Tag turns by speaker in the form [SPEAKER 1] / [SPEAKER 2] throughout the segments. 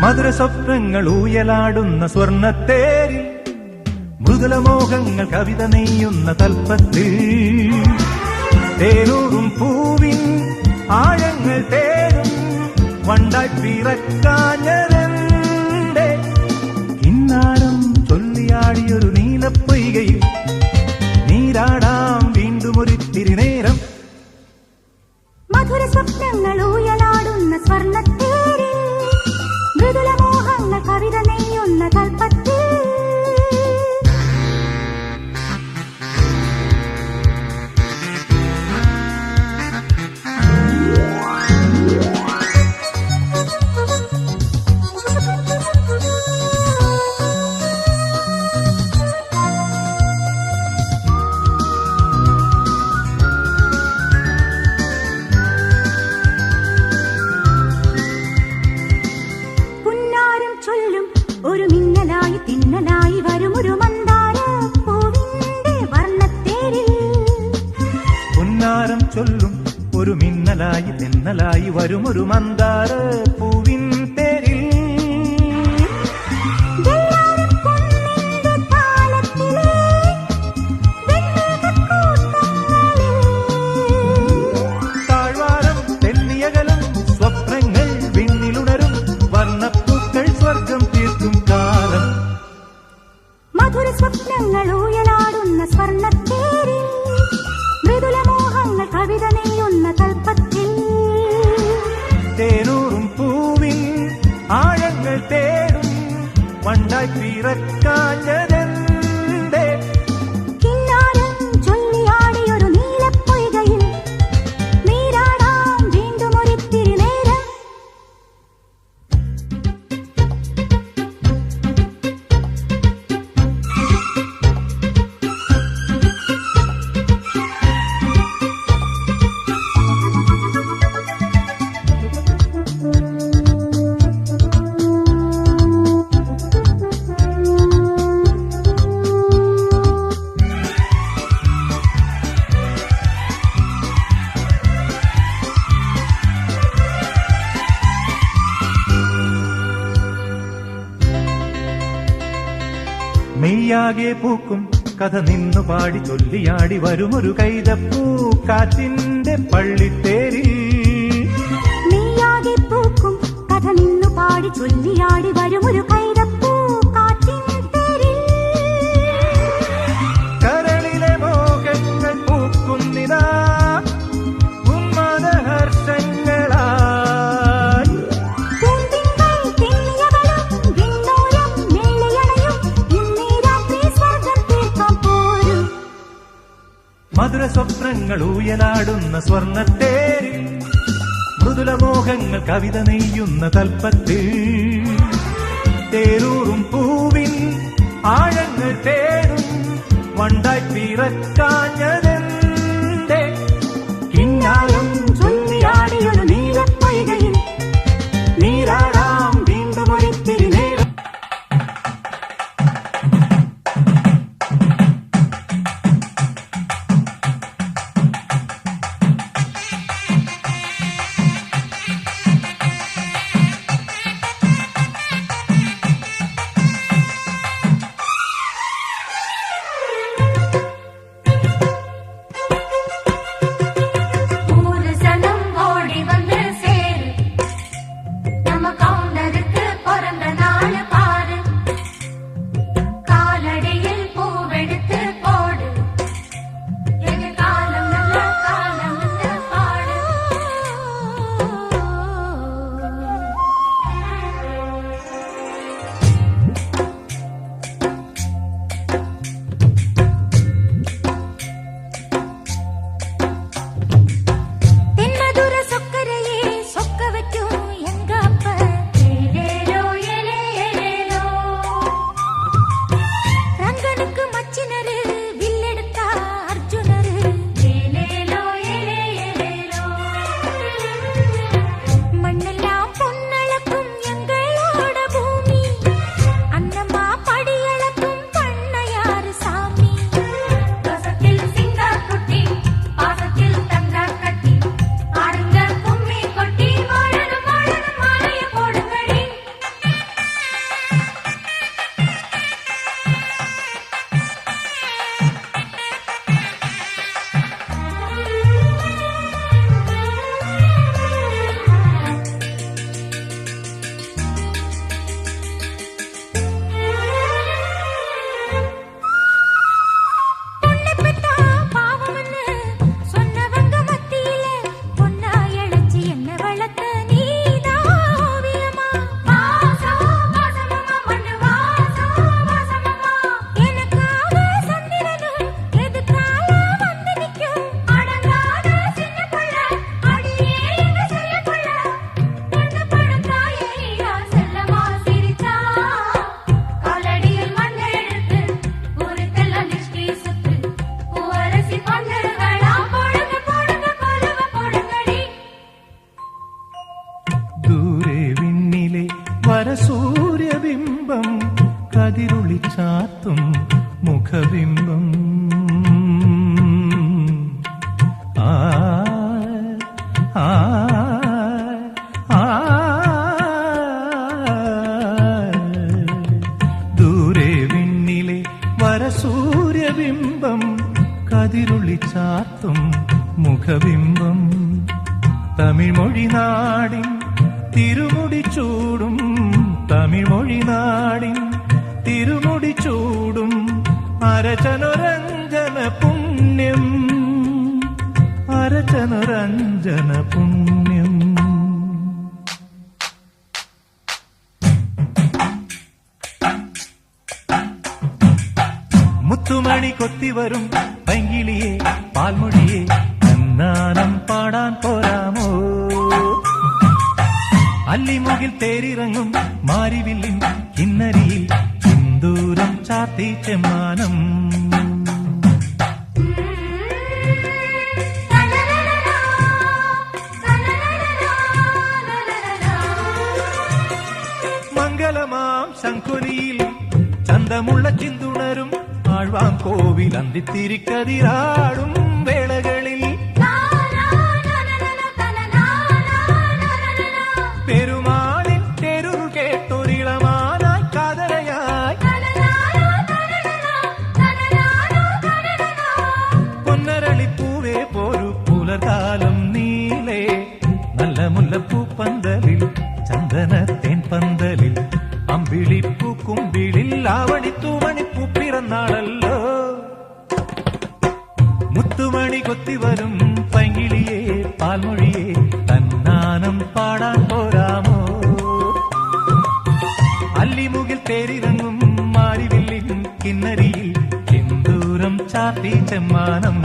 [SPEAKER 1] മധുര സ്വപ്നങ്ങൾ ഊയലാടുന്ന സ്വർണ്ണത്തേരിൽ മൃദുലമോഹങ്ങൾ കവിത നെയ്യുന്ന തൽപ്പത്തിൽ തേനൂറും പൂവിൻ ആഴങ്ങൾ തേടും വണ്ടായി പിറക്കാഞ്ഞരന്റെ കിന്നാരം ചൊല്ലിയാടിയൊരു നീലപ്പൊയ്കയിൽ നീരാടാം വീണ്ടും ഒരിത്തിരി നേരം.
[SPEAKER 2] മധുര സ്വപ്നങ്ങൾ ഊയലാടുന്ന സ്വർണ്ണത്തേരിൽ മൃദുലമോഹങ്ങൾ കവിത നെയ്യുന്ന കൽപ്പത്തിൽ ഒരു മിന്നലായി തിന്നലായി വരുമൊരു മന്ദാര പൂവിന്റെ വർണ്ണത്തേരിൽ.
[SPEAKER 1] പുന്നാരം ചൊല്ലും ഒരു മിന്നലായി തിന്നലായി വരുമൊരു മന്ദാര പൂവിൻ തേരിൽ. താഴ്വാരം തെന്നിയകലും സ്വപ്നങ്ങൾ വിണ്ണിലുണരും വർണ്ണപ്പൂക്കൾ സ്വർഗം തീർക്കും കാലം.
[SPEAKER 2] മധുര സ്വപ്നങ്ങൾ ഊയലാടുന്ന സ്വർണ്ണത്തേരിൽ മൃദുലമോഹങ്ങൾ കവിത നെയ്യുന്ന കൽപ്പത്തിൽ
[SPEAKER 1] തേനൂറും പൂവിൻ ആഴങ്ങൾ തേടും വണ്ടായി പിറക്കാഞ്ഞതെന്തേ.
[SPEAKER 2] കിന്നാരം ചൊല്ലിയാടിയൊരു നീലപ്പൊയ്കയിൽ നീരാടാം വീണ്ടും ഒരിത്തിരി നേരം.
[SPEAKER 1] മെയ്യാകെ പൂക്കും കഥ നിന്നു പാടി ചൊല്ലിയാടി വരുമൊരു കൈതപ്പൂ കാറ്റിന്റെ പള്ളിത്തേരിൽ.
[SPEAKER 2] മെയ്യാകെ പൂക്കും കഥ നിന്നു പാടി ചൊല്ലിയാടി വരുമൊരു കൈതപ്പൂ കാറ്റിൻ തേരിൽ.
[SPEAKER 1] കരളിലെ മോഹങ്ങൾ പൂക്കുന്നിതാ ഉന്മാദഹർഷങ്ങളായി.
[SPEAKER 2] പൂന്തിങ്കൾ തെന്നിയവളും വിണ്ണോരം മേളയണയും ഇന്നീ രാത്രി സ്വർഗം തീർക്കാൻ പോരും.
[SPEAKER 1] മധുര സ്വപ്നങ്ങൾ ഊയലാടുന്ന സ്വർണ്ണത്തേരിൽ മൃദുലമോഹങ്ങൾ കവിത നെയ്യുന്ന തൽപ്പത്തിൽ തേരൂറും പൂവിൻ ആഴങ്ങൾ തേടും വണ്ടായി പിറക്കാഞ്ഞതെന്തേ. കിന്നാരം ചൊല്ലിയാടിയൊരു നീലപ്പൊയ്കയിൽ നീരാടാം വീണ്ടും ഒരിത്തിരി നേരം. കതിരൊളി ചാത്തും മുഖബിംബം തമിഴ്മൊഴി നാടിൻ തിരുമുടി ചൂടും തമിഴ്മൊഴി നാടിൻ തിരുമുടി ചൂടും അരചനുരഞ്ജന പുണ്യം അരചനുരഞ്ജന പുണ്യം. മുത്തുമണി കൊത്തിവരും പൈങ്കിളിയെ പാൽമൊഴിയെ കന്നാനം പാടാൻ പോരാമോ? അല്ലിമുകിൽ തേരിറങ്ങും മാരിവില്ലിൻ കിന്നരിയിൽ സിന്ദൂരം ചാത്തി ചെമ്മാനം. മംഗളമാം ശങ്കുനിയിൽ ചന്തമുള്ള ചിന്തുണരും ആഴ്വാം കോവിൽ അന്തിത്തിരിക്കതിരാടും വേളകളിൽ പെരുമാളിൻ തെരുൾ കേട്ടൊരിളമാനായി കാതരയായി പൊന്നരളിപ്പൂവേ പോരു പുലർകാലം നീലേ നല്ല മുല്ലപ്പൂ പന്തലിൽ ചന്ദനത്തേൻ പന്തലിൽ അമ്പിളിപ്പൂ കുമ്പിളിൽ ആവണിത്തൂമണിപ്പൂ പിറന്നാളല്ലോ. മുത്തുമണി കൊത്തിവരും പൈങ്കിളിയെ പാൽമൊഴിയെ തന്നാനം പാടാൻ പോരാമോ? അല്ലിമുകിൽ തേരിറങ്ങും മാരിവില്ലിൻ കിന്നരിയിൽ സിന്ദൂരം ചാത്തി ചെമ്മാനം.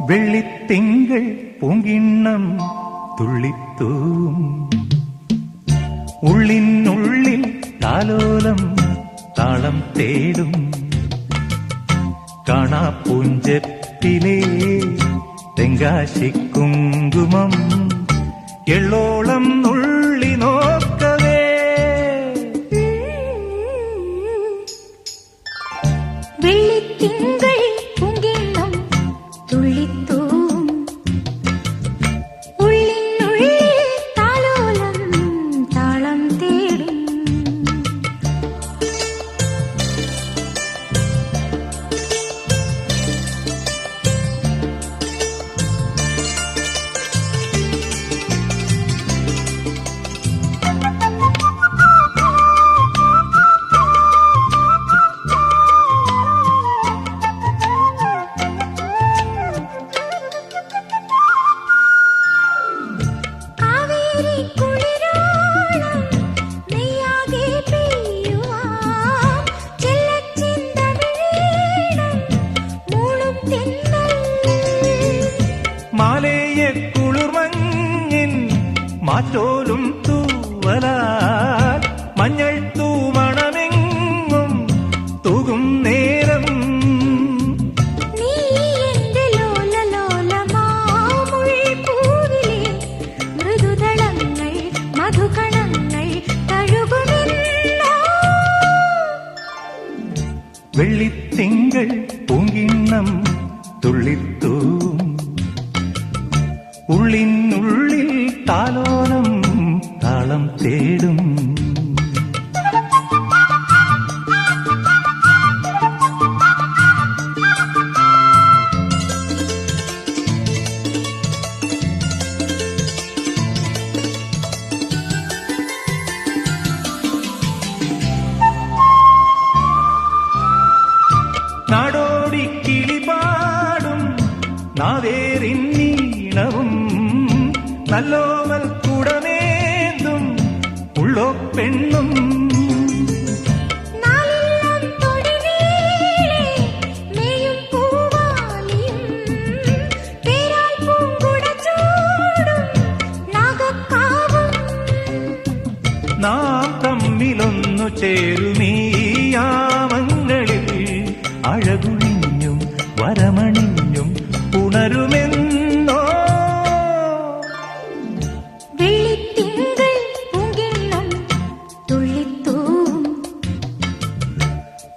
[SPEAKER 1] വെള്ളിത്തിങ്കൾ പൂങ്കിണ്ണം തുള്ളിത്തൂം ഉള്ളിനുള്ളിൽ താലോലം താളം തേടും കാണാപ്പൂഞ്ചത്തിലെ തെങ്കാശിക്കുങ്കുമം എള്ളോളം നുള്ളി നോക്കവേ
[SPEAKER 2] വെള്ളിത്തിങ്കൾ പൂങ്കിണ്ണം തുള്ളിത്തൂം ഉള്ളിനുള്ളിൽ താലോലം താളം തേടും
[SPEAKER 1] മാലേയെ കുളിർമഞ്ഞിൻ മാറ്റോലും തൂവലാൽ മഞ്ഞൾ തൂമണമെങ്ങും തൂകും നേരം
[SPEAKER 2] നീ എന്റെ ലോല ലോലമാമുൾപൂവിലെ മൃദുതളങ്ങൾ മധുകണങ്ങൾ തഴുകുമെന്നോ.
[SPEAKER 1] വെള്ളിത്തിങ്കൾ പൂങ്കിണ്ണം തുള്ളിത്തൂം ഉള്ളിനുള്ളിൽ താലോലം താളം തേടും നാടോടി കിളിപാടും നാവേറിന്നീണവും നല്ലോമൽ കുടമേന്തും നാം തമ്മിലൊന്നു ചേരുമീ യാമങ്ങളിൽ അഴകുഴിഞ്ഞും വരമണിഞ്ഞും ഉണരുമെന്നോ.
[SPEAKER 2] വെള്ളിത്തിങ്കൾ പൂങ്കിണ്ണം തുള്ളിത്തൂവും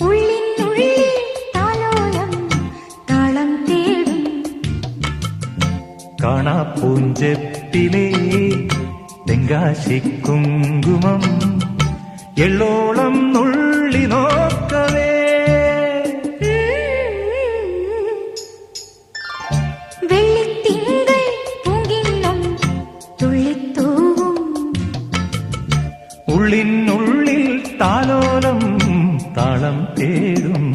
[SPEAKER 2] ഉള്ളിനുള്ളിൽ താലോലം താളം തേടും.
[SPEAKER 1] കാണാപ്പൂഞ്ചെപ്പിലെ തെങ്കാശിക്കുങ്കുമം എള്ളോളം നുള്ളി നോക്കവേ.
[SPEAKER 2] വെള്ളിത്തിങ്കൾ പൂങ്കിണ്ണം തുള്ളിത്തൂവും
[SPEAKER 1] ഉള്ളിനുള്ളിൽ താലോലം താളം തേടും.